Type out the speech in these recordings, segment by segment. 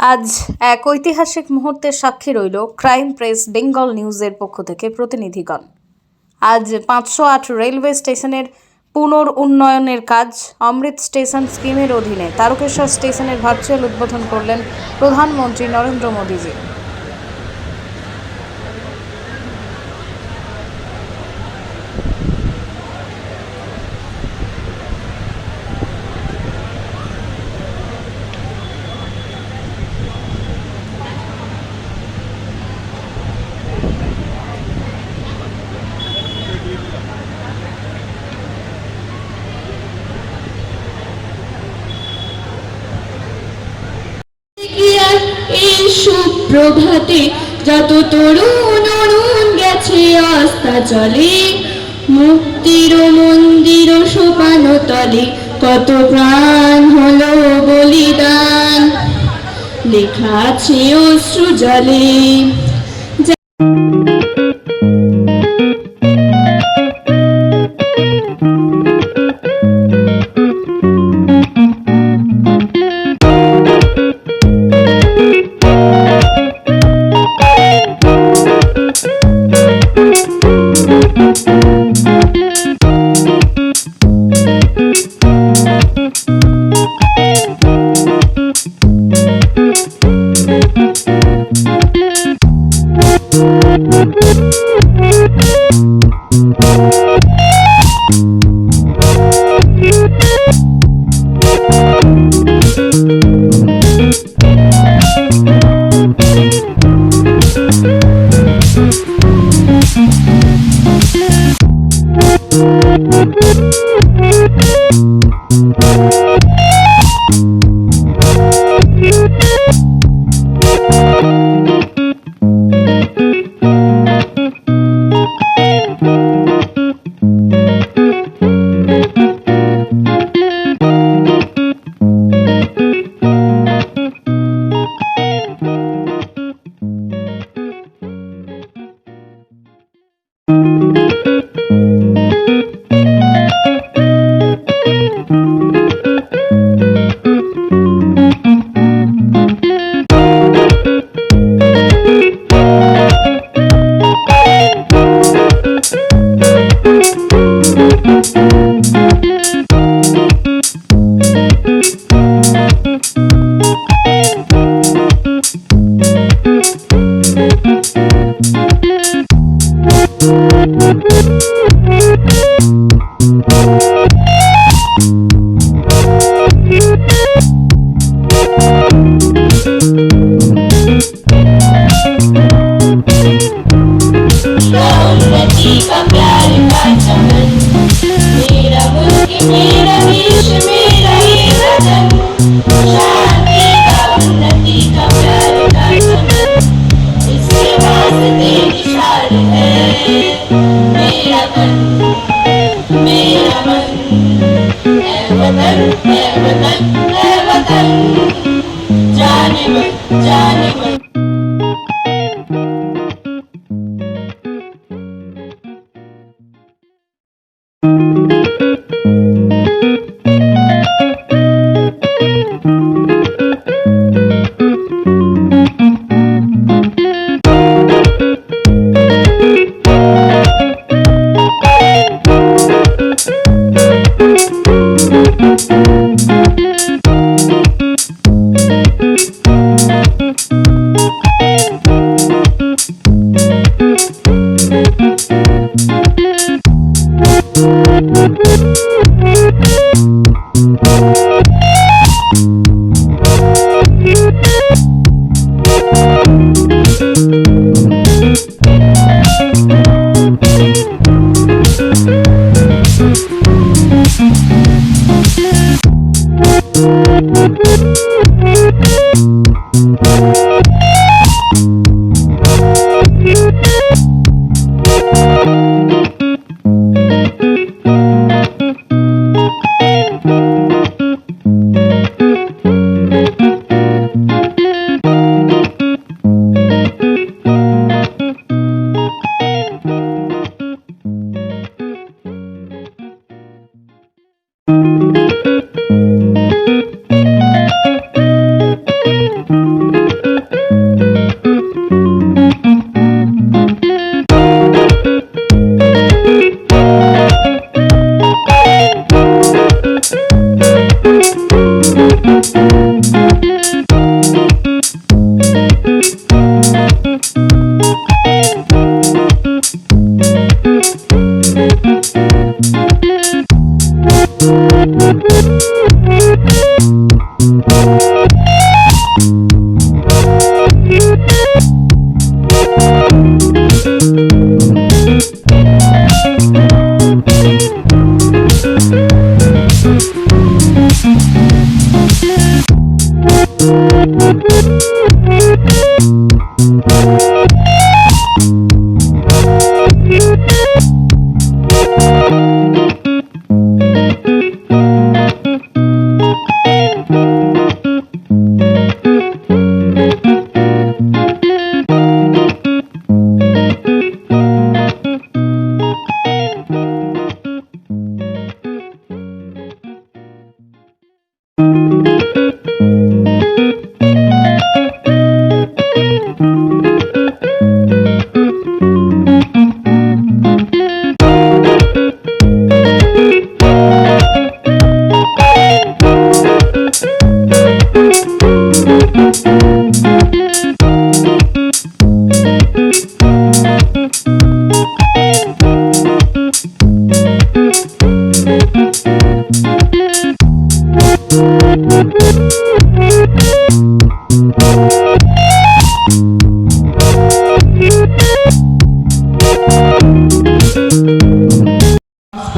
আজ এক ঐতিহাসিক মুহূর্তের সাক্ষী রইল ক্রাইম প্রেস বেঙ্গল নিউজের পক্ষ থেকে প্রতিনিধিগণ। আজ 508 রেলওয়ে স্টেশনের পুনর্উন্নয়নের কাজ অমৃত স্টেশন স্কিমের অধীনে তারকেশ্বর স্টেশনের ভার্চুয়াল উদ্বোধন করলেন প্রধানমন্ত্রী নরেন্দ্র মোদীজি। এই সুপ্রভাতে যত তরুণ অরুণ গেছে আস্থা চলে, মুক্তির মন্দির সোপান তলে কত প্রাণ হলো বলিদান, লেখা আছে অশ্রু জলে।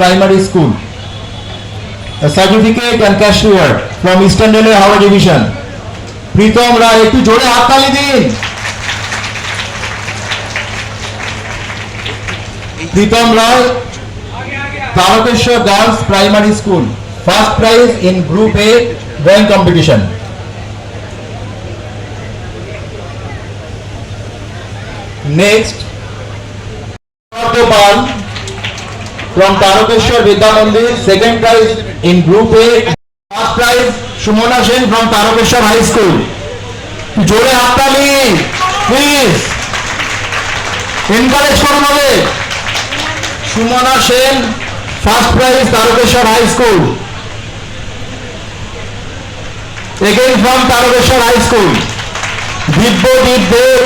Primary School. A certificate and cash reward from Eastern Railway Howrah Division. Pritam রায়, একটু জোরে হাততালি দিন। Pritam Roy, Tarakeswar girls primary school, first prize in group A drawing competition. Next, Gopal from Tarakeshwar Vidya Mandir, second prize in Group A. First prize Shumona Sen from Tarakeshwar High School. জোরে হাততালি please, encourage করুন হবে। Sumana Sen, first prize Tarakeshwar high school. Again from Tarakeshwar High School. Divyajit Dev,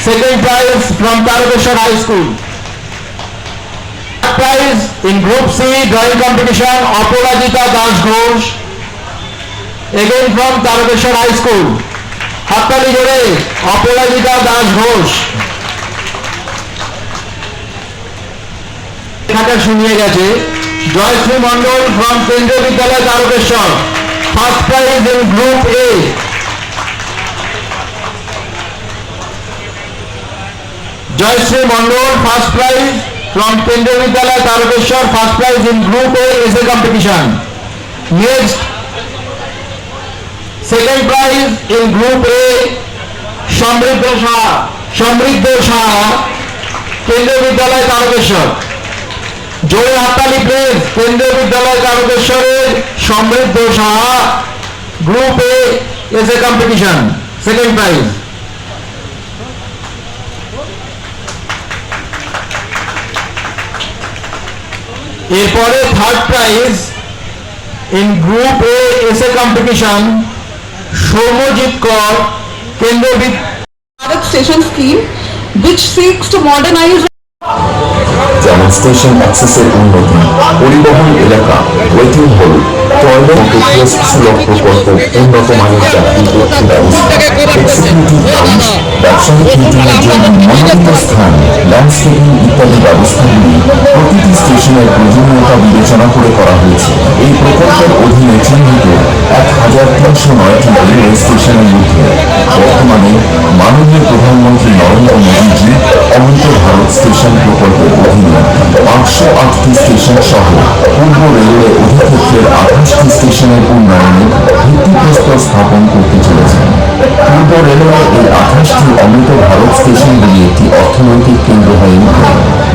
second prize from Tarakeshwar High School. Prize in Group C drawing competition, Aparajita Das Ghosh, again from Tarakeshwar High School. হাততালি জোরে, অপরাজিতা দাস ঘোষ। লেখাটা শুনিয়ে গেছে। Jayashree Mondal from Kendriya Vidyalaya Tarakeshwar, first prize in group A. Jayashree Mondal, first prize from Kendriya Vidyalaya Tarakeshwar, first prize in Group A essay competition. Next, second prize in Group A, Samriddha Shah, Kendriya Vidyalaya Tarakeshwar. জোরে হাততালি please. কেন্দ্রীয় বিদ্যালয় তারকেশ্বরের সমৃদ্ধ Saha, group A essay competition, second prize. এরপরে third prize in group A essay competition, Soumyajit কর, কেন্দ্রীয় Bharat Station Scheme, which seeks to modernize যেমন station অ্যাক্সেসের উন্নতি, পরিবহন এলাকা, ওয়েটিং হল, টয়লেট রিকোয়েস্ট সুলভ প্রকল্প, উন্নত মানের যাত্রী তথ্য ব্যবস্থা, এক্সিকিউটিভ লাউঞ্জ, ব্যবসায়িক মিটিংয়ের জন্য মনোনীত স্থান, ল্যান্ডস্কেপিং ইত্যাদি ব্যবস্থাগুলি প্রতিটি স্টেশনের প্রয়োজনীয়তা বিবেচনা করে করা হয়েছে। এই প্রকল্পের অধীনে চিহ্নিত 1309টি রেলওয়ে স্টেশনের মধ্যে বর্তমানে মাননীয় প্রধানমন্ত্রী নরেন্দ্র মোদীজি অমৃত ভারত স্টেশন প্রকল্পের অধীনে 508টি স্টেশন সহ পূর্ব রেলওয়ে অধিক্ষেত্রের 28টি স্টেশনের উন্নয়নের ভিত্তিপ্রস্তর স্থাপন করতে চলেছেন। পূর্ব রেলওয়ে এই 28টি অমৃত ভারত স্টেশনগুলি একটি অর্থনৈতিক কেন্দ্র হয়ে উঠবে।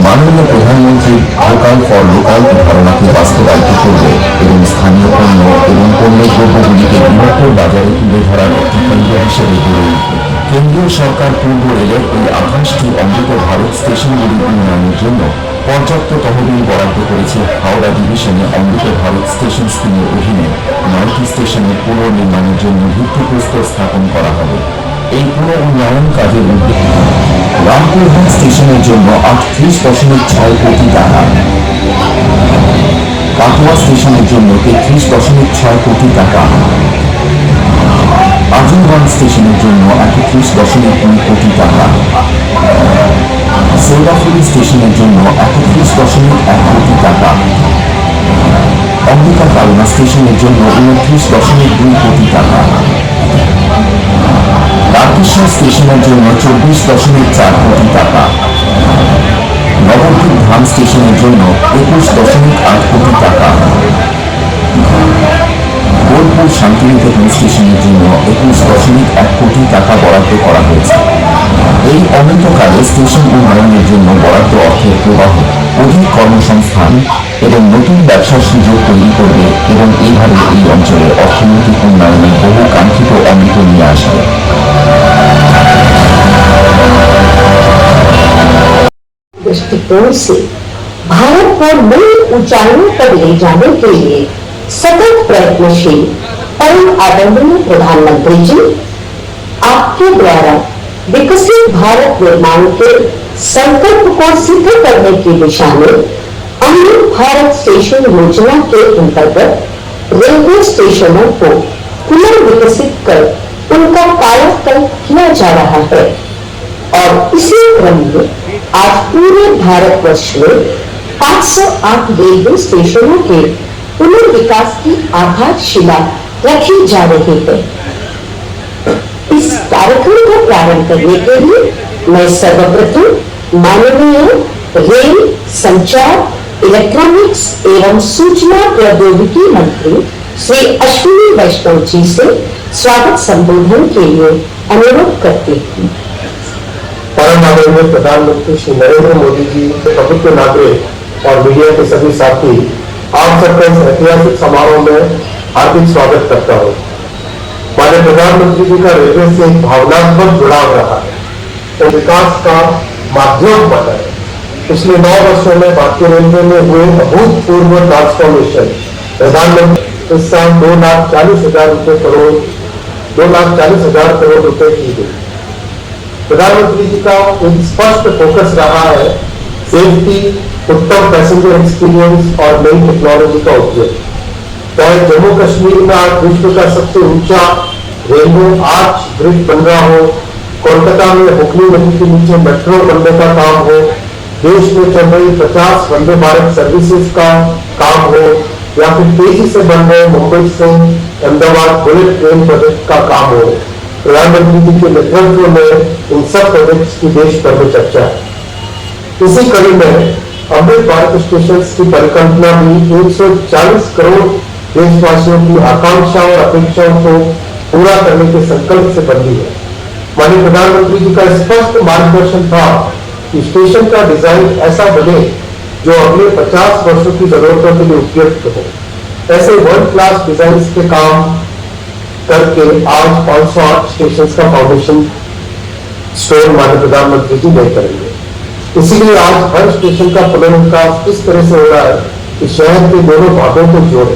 মাননীয় প্রধানমন্ত্রীর ভোকাল ফর লোকাল ধারণাকে বাস্তবায়িত করবে এবং স্থানীয় পণ্য এবং পণ্য দ্রব্যগুলিকে বৃহত্তর বাজারে তুলে ধরার একটি কেন্দ্র হিসেবে গড়ে উঠবে। কেন্দ্রীয় সরকার পূর্ব রেলের এই 28টি অমৃত ভারত স্টেশনগুলির উন্নয়নের জন্য পর্যাপ্ত তহবিল বরাদ্দ করেছে। হাওড়া ডিভিশনে অমৃত ভারত স্টেশন স্কিমের অধীনে 9টি স্টেশনের পুনর্নির্মাণের জন্য ভিত্তিপ্রস্তর স্থাপন করা হবে। এই পুনর্উন্নয়ন কাজের উদ্যোগে রামপুরহাট স্টেশনের জন্য 38.6 কোটি টাকা, কাটোয়া স্টেশনের জন্য 33.6 কোটি টাকা, আজিমগঞ্জ স্টেশনের জন্য 31.2 কোটি টাকা, সোলাপুরি স্টেশনের জন্য 31.1 কোটি টাকা, অম্বিকা কালনা স্টেশনের জন্য 29.2 কোটি টাকা, দক্ষিণেশ্বর স্টেশনের জন্য 24.4 কোটি টাকা, নবদ্বীপ ধাম স্টেশনের জন্য 21.8 কোটি টাকা, বোলপুর শান্তিনিকেতন স্টেশনের জন্য 21.1 কোটি টাকা বরাদ্দ করা হয়েছে। এই অনন্তকালে স্টেশন উন্নয়নের জন্য বরাদ্দ অর্থের প্রবাহ অধিক কর্মসংস্থান এবং নতুন ব্যবসার সুযোগ তৈরি করবে এবং এইভাবে এই অঞ্চলের অর্থনৈতিক উন্নয়নে বহু কাঙ্ক্ষিত অমৃত নিয়ে আসবে। दृष्टिकोण से भारत को नई ऊंचाइयों पर ले जाने के लिए सतत प्रयत्नशील परम आदरणीय प्रधानमंत्री जी, आपके द्वारा विकसित भारत निर्माण के संकल्प को सिद्ध करने की दिशा में अमृत भारत स्टेशन योजना के अंतर्गत रेलवे स्टेशनों को पुनर्विकसित कर उनका कायाकल्प किया जा रहा है और इसी क्रम में आज पूरे भारतवर्ष में 508 रेलवे स्टेशनों के पुनर्विकास की आधारशिला रखी जा रही है। इस कार्यक्रम को प्रारंभ करने के लिए मैं सर्वप्रथम माननीय रेल, संचार, इलेक्ट्रॉनिक्स एवं सूचना प्रौद्योगिकी मंत्री श्री अश्विनी वैष्णव जी से स्वागत संबोधन के लिए अनुरोध करती हूँ। परम आदरणीय प्रधानमंत्री श्री नरेंद्र मोदी जी, प्रभुत्व नागरिक और मीडिया के सभी साथी, आप सबका इस ऐतिहासिक समारोह में हार्दिक स्वागत करता हूँ। माननीय प्रधानमंत्री जी का रेलवे से एक भावनात्मक जुड़ाव रहा है और विकास का माध्यम बना है। पिछले 9 वर्षों में भारतीय रेलवे में हुए अभूतपूर्व ट्रांसफॉर्मेशन प्रधानमंत्री इस साल 2,40,000 करोड़ रुपए की गई। प्रधानमंत्री जी का एक स्पष्ट फोकस रहा है सेफ्टी, उत्तम पैसेंजर एक्सपीरियंस और नई टेक्नोलॉजी का उपयोग। चाहे जम्मू कश्मीर में आज विश्व का सबसे ऊंचा रेलवे आर्च ब्रिज बन रहा हो, कोलकाता में हुगली नदी के नीचे मेट्रो बनने का काम हो, देश में चल रही 50 वंदे भारत सर्विसेज का काम हो, या फिर तेजी से बन रहे मुंबई से अहमदाबाद बुलेट ट्रेन प्रोजेक्ट का काम हो, प्रधानमंत्री जी के नेतृत्व में इन सब प्रोजेक्ट्स की देश भर में चर्चा है। इसी कड़ी में अमृत भारत स्टेशन की परिकल्पना भी 140 करोड़ देशवासियों की आकांक्षा और अपेक्षाओं को पूरा करने के संकल्प से बनी है। माननीय प्रधानमंत्री जी का स्पष्ट मार्गदर्शन था कि स्टेशन का डिजाइन ऐसा बने जो अगले 50 वर्षों की जरूरतों के लिए उपयुक्त हो। ऐसे वर्ल्ड क्लास डिजाइन के काम करके आज 508 स्टेशन का फाउंडेशन स्टोन माननीय प्रधानमंत्री जी नहीं करेंगे। इसीलिए आज हर स्टेशन का पुनर्विकास इस तरह से हो रहा है कि शहर के दोनों भागों को जोड़े,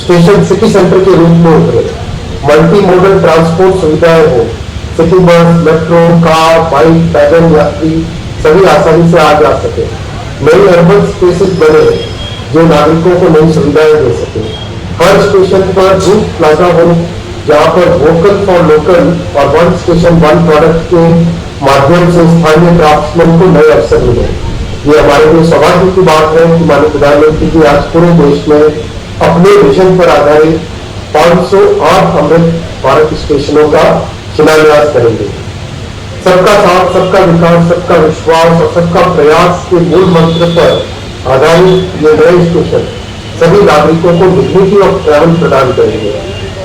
स्टेशन सिटी सेंटर के रूप में उभरे, मल्टी मॉडल ट्रांसपोर्ट सुविधाएं हो, city bus, metro, car, bike, पैदल यात्री सभी आसानी से आ जा सके, नई अर्बन स्पेसेस बने जो नागरिकों को नई सुविधाएं दे सके, हर स्टेशन पर रूफ प्लाजा हो जहां पर वोकल फॉर लोकल और वन स्टेशन वन प्रोडक्ट के माध्यम से स्थानीय क्राफ्ट्समैन को नए अवसर मिले। ये हमारे लिए सौभाग्य की बात है कि माननीय प्रधानमंत्री जी आज पूरे देश में अपने विजन पर आधारित 508 अमृत भारत स्टेशनों का शिलान्यास करेंगे। सबका साथ, सबका विकास, सबका विश्वास और सबका प्रयास के मूल मंत्र पर आधारित ये नए स्टेशन सभी नागरिकों को डिग्निटी ऑफ ट्रैवल प्रदान करेंगे।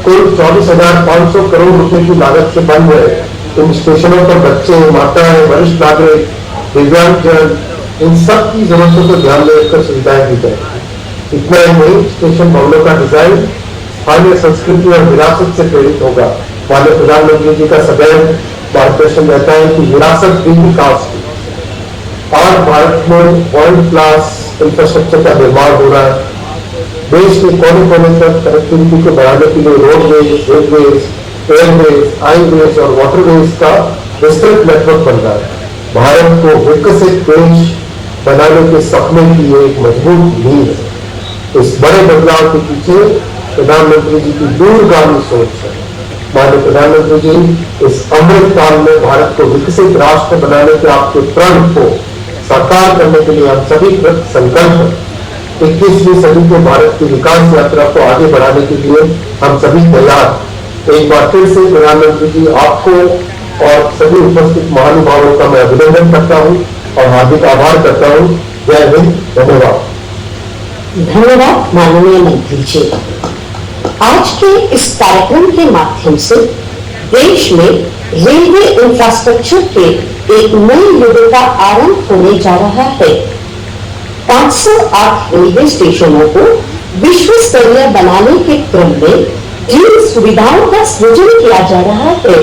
कुल 24,500 करोड़ रुपए की लागत से बन रहे इन स्टेशनों पर बच्चे, माताएं, वरिष्ठ नागरिक, दिव्यांगजन इन सब की जरूरतों को ध्यान में रखकर सुविधाएं दी जाएगी। इतना ही नहीं, स्टेशन भवनों का डिजाइन स्थानीय संस्कृति और विरासत से प्रेरित होगा। माननीय प्रधानमंत्री जी का सदैव मार्गदर्शन रहता है कि विरासत भी विकास की। आज भारत में वर्ल्ड क्लास इंफ्रास्ट्रक्चर का निर्माण हो रहा है। देश के कोने कोने तक कनेक्टिविटी को बढ़ाने के लिए रोडवेज, रेलवेज, एयरवेज, हाईवेज और वाटरवेज का विस्तृत नेटवर्क बन रहा है। भारत को विकसित देश बनाने के सपने की एक मजबूत नींव है। इस बड़े बदलाव के पीछे प्रधानमंत्री जी की दूरगामी सोच है। माननीय प्रधानमंत्री जी, इस अमृत काल में भारत को विकसित राष्ट्र बनाने के आपके प्रण को साकार करने के लिए हम सभी कृत संकल्प 21वीं सदी के भारत की विकास यात्रा को आगे बढ़ाने के लिए हम सभी तैयार। एक बार फिर से प्रधानमंत्री जी आपको और सभी उपस्थित महानुभावों का मैं अभिनंदन करता हूं और हार्दिक आभार करता हूं। जय हिंद, धन्यवाद। धन्यवाद माननीय मंत्री जी। आज के इस कार्यक्रम के माध्यम से देश में रेलवे इंफ्रास्ट्रक्चर के एक नए युग का आरंभ होने जा रहा है। 508 रेलवे स्टेशनों को विश्व स्तरीय बनाने के क्रम में जिन सुविधाओं का सृजन किया जा रहा है,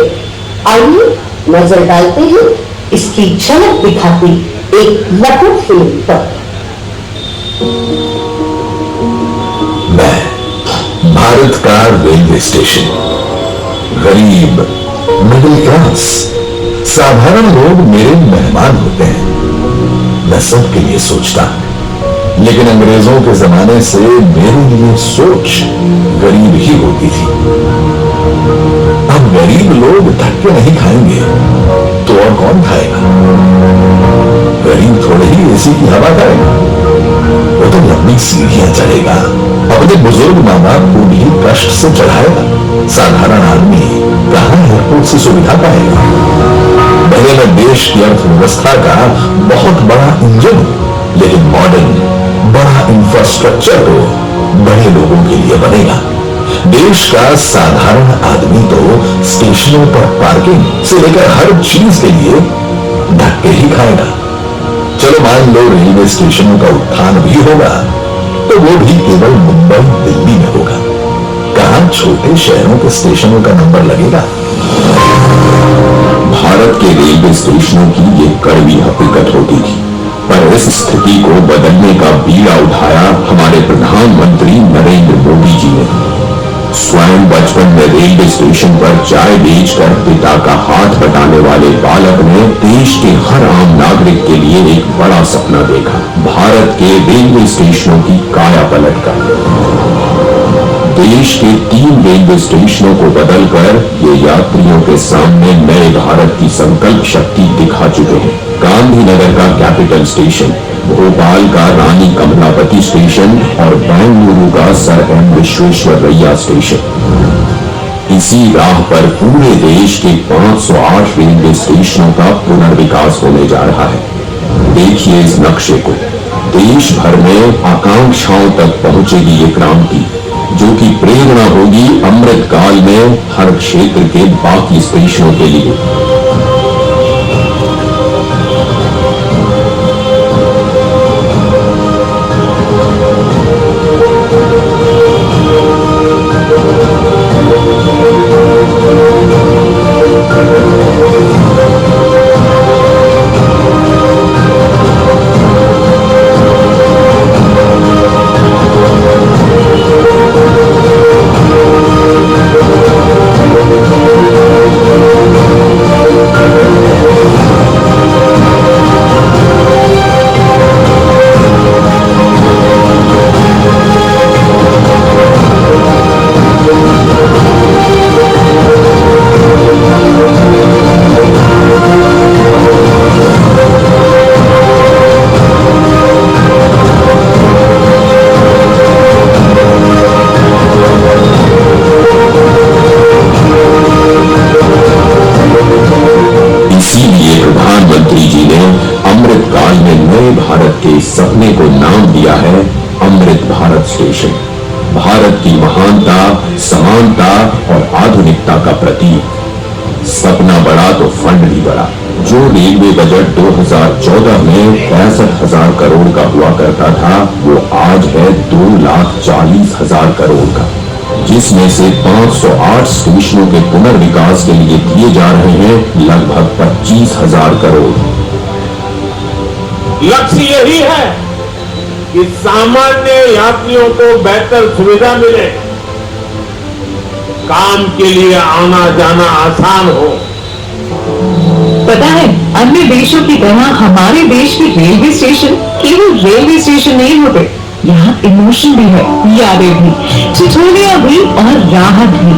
आइए नजर डालते हैं इसकी झलक दिखाती एक लघु फिल्म पर। मैं भारत का रेलवे स्टेशन, गरीब, मिडिल क्लास, साधारण लोग मेरे मेहमान होते हैं। मैं सबके लिए सोचता हूं, लेकिन अंग्रेजों के जमाने से मेरे लिए सोच गरीब ही होती थी। अब गरीब लोग धक्के नहीं खाएंगे तो और कौन खाएगा? गरीब थोड़े ही एसी की हवा खाएगा, वो तो लंबी सीढ़ियां चढ़ेगा, अपने बुजुर्ग माँ बाप को भी कष्ट से चढ़ाएगा। साधारण आदमी कहां एयरपोर्ट से सुविधा पाएगा? भले मैं देश की अर्थव्यवस्था का बहुत बड़ा इंजन हूं, लेकिन मॉडर्न बड़ा इंफ्रास्ट्रक्चर तो बड़े लोगों के लिए बनेगा। देश का साधारण आदमी तो स्टेशनों पर पार्किंग से लेकर हर चीज के लिए धक्के ही खाएगा। चलो मान लो रेलवे स्टेशनों का उत्थान भी होगा, तो वो भी केवल मुंबई दिल्ली में होगा। कहां छोटे शहरों के स्टेशनों का नंबर लगेगा? भारत के रेलवे स्टेशनों की ये कड़वी हकीकत होती थी, पर इस स्थिति को बदलने का बीड़ा उठाया हमारे प्रधानमंत्री नरेंद्र मोदी जी ने। स्वयं बचपन में रेलवे स्टेशन पर चाय बेचकर पिता का हाथ बटाने वाले बालक ने देश के हर आम नागरिक के लिए एक बड़ा सपना देखा, भारत के रेलवे स्टेशनों की काया पलट का। देश के 3 रेलवे स्टेशनों को बदलकर ये यात्रियों के सामने नए भारत की संकल्प शक्ति दिखा चुके हैं। गांधीनगर का कैपिटल स्टेशन, भोपाल का रानी कमलापति स्टेशन और बेंगलुरु का सर एम विश्वेश्वरैया स्टेशन। इसी राह पर पूरे देश के 508 रेलवे स्टेशनों का पुनर्विकास होने जा रहा है। देखिए इस नक्शे को। देश भर में आकांक्षाओं तक पहुंचेगी ये क्रांति, जो कि प्रेरणा होगी अमृत काल में हर क्षेत्र के बाकी स्टेशनों के लिए। सपने को नाम दिया है अमृत भारत स्टेशन। भारत की महानता, समानता और आधुनिकता का प्रतीक। सपना बड़ा तो फंड भी बड़ा। जो रेलवे बजट 2014 में 65,000 करोड़ का हुआ करता था, वो आज है 2,40,000 करोड़ का, जिसमें से 508 स्टेशनों के पुनर्विकास के लिए दिए जा रहे हैं लगभग 25,000 करोड़। लक्ष्य यही है कि सामान्य यात्रियों को बेहतर सुविधा मिले, काम के लिए आना जाना आसान हो। पता है, अन्य देशों की तरह हमारे देश के रेलवे स्टेशन केवल रेलवे स्टेशन नहीं होते, यहाँ इमोशन भी है, यादें भी, ठिठुलियां भी और राहत भी।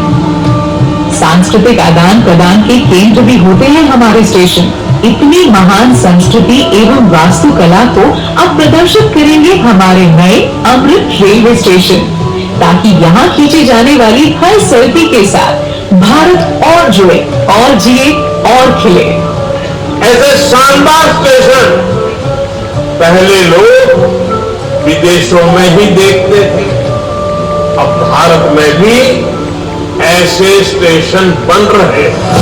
सांस्कृतिक आदान प्रदान के केंद्र भी होते हैं हमारे स्टेशन। इतनी महान संस्कृति एवं वास्तुकला को अब प्रदर्शित करेंगे हमारे नए अमृत रेलवे स्टेशन, ताकि यहाँ खींची जाने वाली हर सेल्फी के साथ भारत और जुड़े और जिए और और खिले। ऐसे शानदार स्टेशन पहले लोग विदेशों में ही देखते थे, अब भारत में भी ऐसे स्टेशन बन रहे हैं।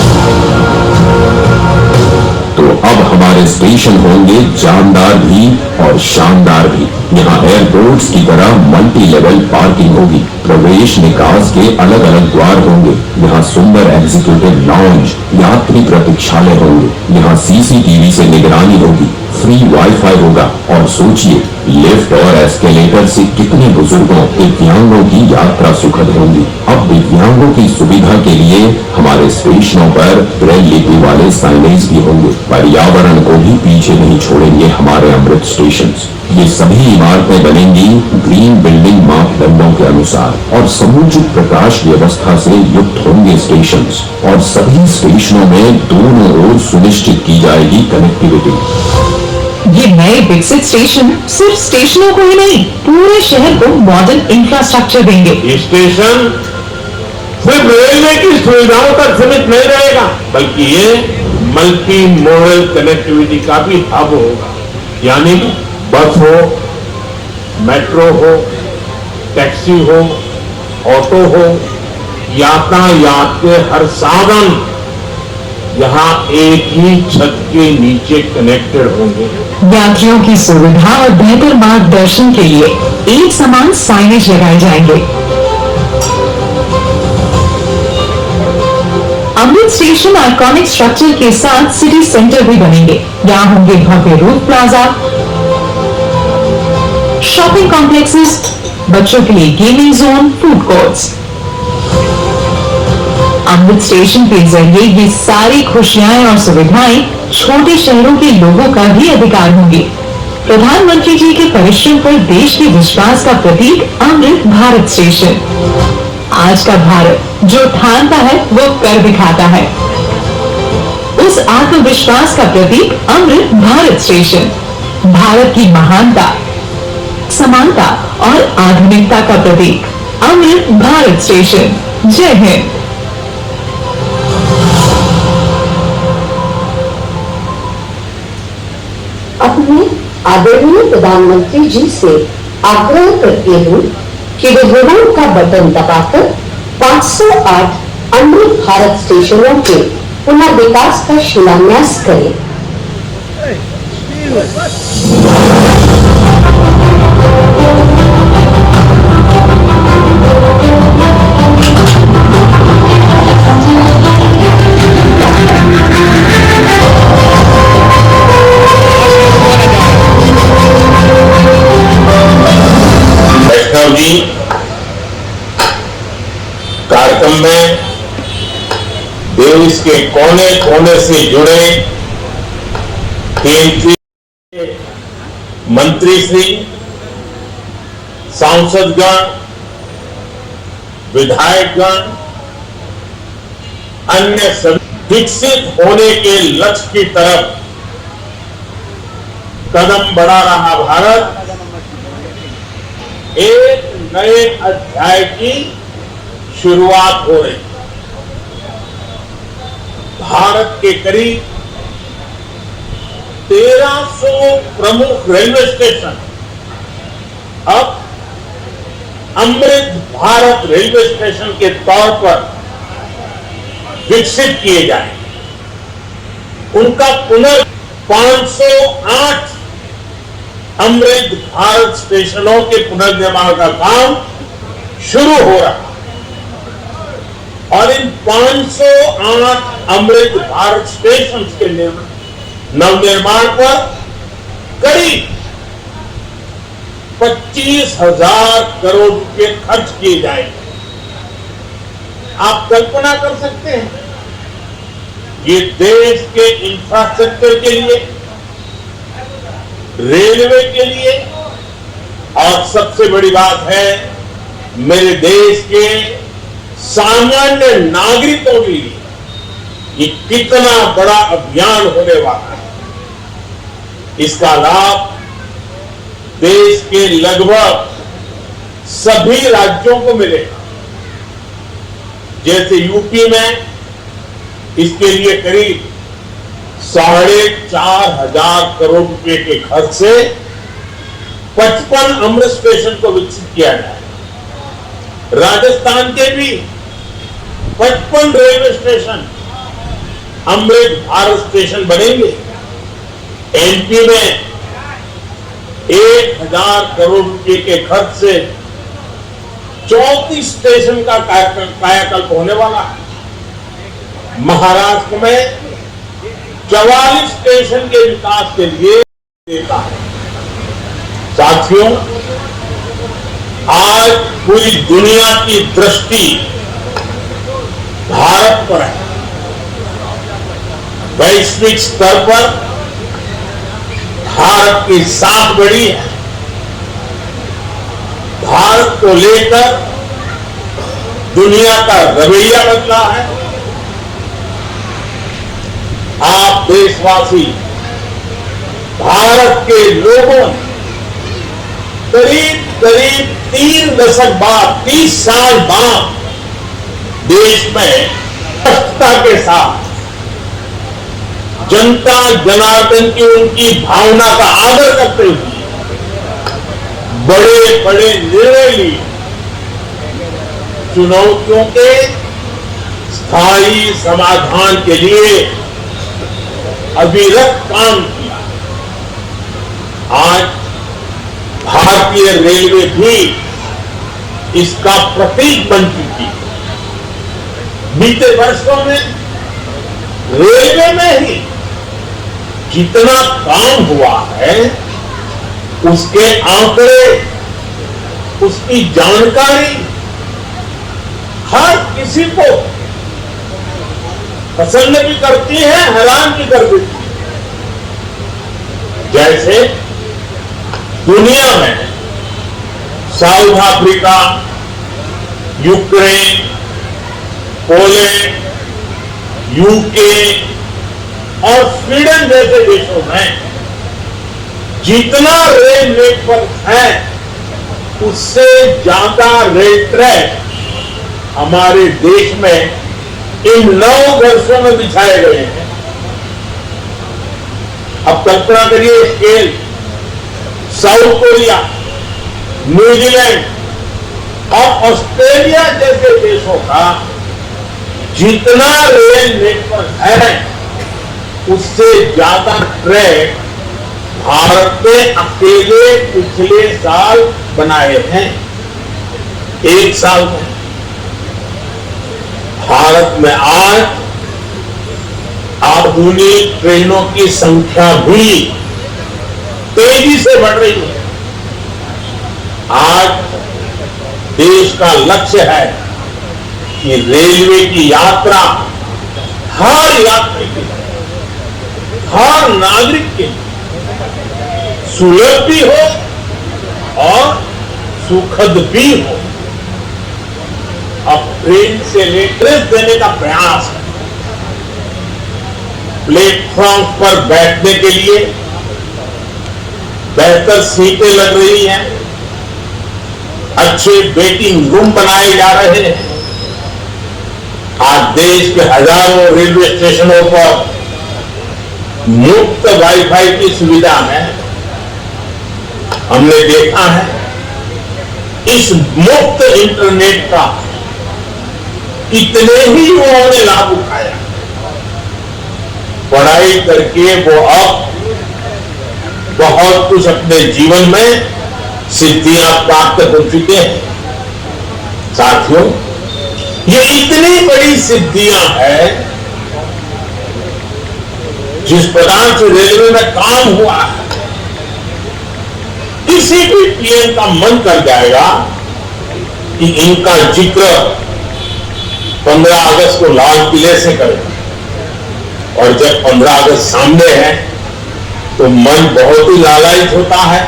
तो अब हमारे स्टेशन होंगे जानदार भी और शानदार भी। यहाँ एयरपोर्ट्स की तरह मल्टी लेवल पार्किंग होगी, प्रवेश निकास के अलग अलग द्वार होंगे। यहाँ सुंदर एग्जीक्यूटिव लॉन्ज, यात्री प्रतीक्षालय होंगे। यहाँ सीसीटीवी से निगरानी होगी, फ्री वाईफाई होगा। और सोचिए, लिफ्ट और एस्केलेटर से कितने बुजुर्गों, दिव्यांगों की यात्रा सुखद होगी। अब दिव्यांगों की सुविधा के लिए हमारे स्टेशनों पर ब्रेल लिपि वाले साइनेज भी होंगे। पर्यावरण को भी पीछे नहीं छोड़ेंगे हमारे अमृत स्टेशन। ये सभी इमारतें बनेंगी ग्रीन बिल्डिंग मापदंडों के अनुसार और समुचित प्रकाश व्यवस्था से युक्त होंगे स्टेशन। और सभी स्टेशनों में दोनों ओर सुनिश्चित की जाएगी कनेक्टिविटी। ये नए विकसित स्टेशन सिर्फ स्टेशनों को ही नहीं, पूरे शहर को मॉडर्न इंफ्रास्ट्रक्चर देंगे। ये स्टेशन सिर्फ रेलवे की सुविधाओं तक सीमित नहीं रहेगा, बल्कि ये मल्टी मॉडल कनेक्टिविटी का भी हब होगा। यानी बस हो, मेट्रो हो, टैक्सी हो, ऑटो हो, यातायात के हर साधन यहाँ एक ही छत के नीचे कनेक्टेड होंगे। यात्रियों की सुविधा और बेहतर मार्गदर्शन के लिए एक समान साइनेज लगाए जाएंगे। अमृत स्टेशन आइकॉनिक स्ट्रक्चर के साथ सिटी सेंटर भी बनेंगे। यहाँ होंगे भव्य रूफ प्लाजा, शॉपिंग कॉम्प्लेक्सेस, बच्चों के लिए गेमिंग जोन, फूड कोर्ट्स। अमृत स्टेशन के जरिए ये सारी खुशियां और सुविधाएं छोटे शहरों के लोगों का भी अधिकार होंगी। प्रधानमंत्री जी के परिश्रम पर देश के विश्वास का प्रतीक अमृत भारत स्टेशन। आज का भारत जो ठानता है वो कर दिखाता है। उस आत्मविश्वास का प्रतीक अमृत भारत स्टेशन, भारत की महानता, समानता और आधुनिकता का प्रतीक अमृत भारत स्टेशन। जय हिंद। अपने आदरणीय प्रधानमंत्री जी से आग्रह करती हूँ कि वे रिमोट का बटन दबाकर 508 अमृत भारत स्टेशनों के पुनः विकास का शिलान्यास करें। वैष्णव जी कार्यक्रम में देश के कोने कोने से जुड़े केंद्रीय मंत्री श्री, सांसदगण, विधायकगण, अन्य सभी विकसित होने के लक्ष्य की तरफ कदम बढ़ा रहा भारत एक नए अध्याय की शुरुआत हो रही। भारत के करीब 1300 प्रमुख रेलवे स्टेशन अब अमृत भारत रेलवे स्टेशन के तौर पर विकसित किए जाए। उनका 508 अमृत भारत स्टेशनों के पुनर्निर्माण का काम शुरू हो रहा और इन 508 अमृत भारत स्टेशन के नवनिर्माण पर करीब 25,000 करोड़ रुपए खर्च किए जाएंगे। आप कल्पना कर सकते हैं, ये देश के इंफ्रास्ट्रक्चर के लिए, रेलवे के लिए और सबसे बड़ी बात है मेरे देश के सामान्य नागरिकों के लिए ये कितना बड़ा अभियान होने वाला है। इसका लाभ देश के लगभग सभी राज्यों को मिलेगा। जैसे यूपी में इसके लिए करीब 4,500 करोड़ रुपए के खर्च से 55 अमृत स्टेशन को विकसित किया गया। राजस्थान के भी 55 railway station Amrit Bharat station बनेंगे। एमपी में 1,000 करोड़ रुपए के खर्च से 34 स्टेशन का कायाकल्प होने वाला है। महाराष्ट्र में 44 स्टेशन के विकास के लिए देता है। साथियों, आज पूरी दुनिया की दृष्टि भारत पर है। वैश्विक स्तर पर भारत की साख बढ़ी है। भारत को लेकर दुनिया का रवैया बदला है। आप देशवासी, भारत के लोगों ने करीब 3 दशक बाद, 30 साल बाद देश में स्पष्टता के साथ जनता जनार्दन की उनकी भावना का आदर करते हुए बड़े बड़े निर्णय लिए, चुनौतियों के स्थायी समाधान के लिए अविरत काम किया। आज भारतीय रेलवे भी इसका प्रतीक बन चुकी है। बीते वर्षों में रेलवे में ही जितना काम हुआ है, उसके आंकड़े, उसकी जानकारी हर किसी को पसंद भी करती है, हैरान भी कर देती है। जैसे दुनिया में south Africa, Ukraine, Poland, UK और स्वीडन जैसे देशों में जितना रेल नेटवर्क है, उससे ज्यादा रेल ट्रैक हमारे देश में इन 9 वर्षों में बिछाए गए हैं। अब कल्पना करिए स्केल, साउथ कोरिया, न्यूजीलैंड और ऑस्ट्रेलिया जैसे देशों का जितना रेल नेटवर्क है, उससे ज्यादा ट्रैक भारत ने अकेले पिछले साल बनाए हैं। 1 साल में भारत में आज आधुनिक ट्रेनों की संख्या भी तेजी से बढ़ रही है। आज देश का लक्ष्य है कि रेलवे की यात्रा हर यात्री के लिए, हर नागरिक के लिए सुलभ भी हो और सुखद भी हो। अब ट्रेन से लेकर देने का प्रयास है। प्लेटफॉर्म पर बैठने के लिए बेहतर सीटें लग रही हैं, अच्छे वेटिंग रूम बनाए जा रहे हैं। आज देश के हजारों रेलवे स्टेशनों पर मुफ्त वाईफाई की सुविधा है। हमने देखा है इस मुफ्त इंटरनेट का कितने ही युवाओं ने लाभ उठाया। पढ़ाई करके वो अब बहुत कुछ अपने जीवन में सिद्धियां प्राप्त हो चुके हैं। साथियों, ये इतनी बड़ी सिद्धियां हैं, जिस प्रकार से रेलवे में काम हुआ है, किसी भी पीएम का मन कर जाएगा कि इनका जिक्र 15 अगस्त को लाल किले से करें। और जब 15 अगस्त सामने है तो मन बहुत ही लालायित होता है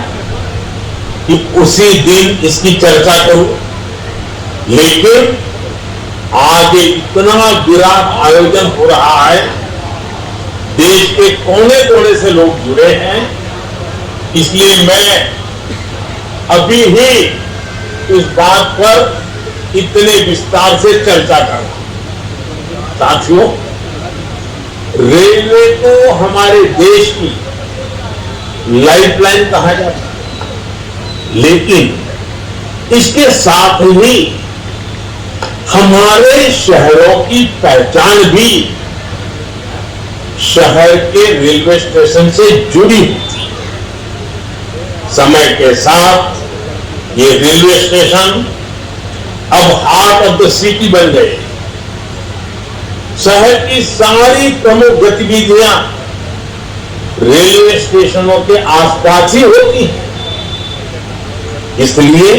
कि उसी दिन इसकी चर्चा करूं। लेकिन आज इतना विराट आयोजन हो रहा है, देश के कोने कोने से लोग जुड़े हैं, इसलिए मैं अभी ही इस बात पर इतने विस्तार से चर्चा कर रहा हूं। साथियों, रेलवे को हमारे देश की लाइफलाइन कहा जाता है, लेकिन इसके साथ ही हमारे शहरों की पहचान भी शहर के रेलवे स्टेशन से जुड़ी होती है। समय के साथ ये रेलवे स्टेशन अब हार्ट ऑफ द सिटी बन गए। शहर की सारी प्रमुख गतिविधियां रेलवे स्टेशनों के आसपास ही होती हैं। इसलिए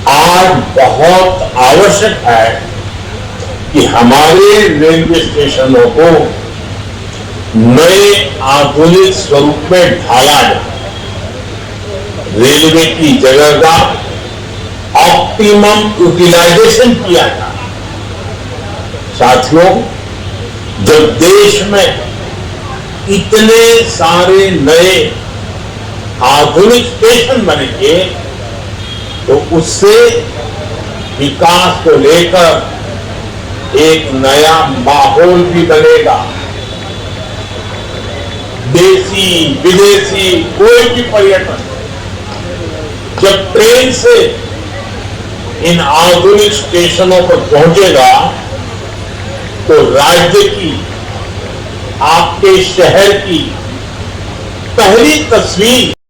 आज बहुत आवश्यक है कि हमारे रेलवे स्टेशनों को नए आधुनिक स्वरूप में ढाला जाए, रेलवे की जगह का ऑप्टिमम यूटिलाइजेशन किया जाए। साथियों, जब देश में इतने सारे नए आधुनिक स्टेशन बनेंगे तो उससे विकास को लेकर एक नया माहौल भी बनेगा। देशी विदेशी कोई भी पर्यटन जब ट्रेन से इन आधुनिक स्टेशनों पर पहुंचेगा तो राज्य की, आपके शहर की पहली तस्वीर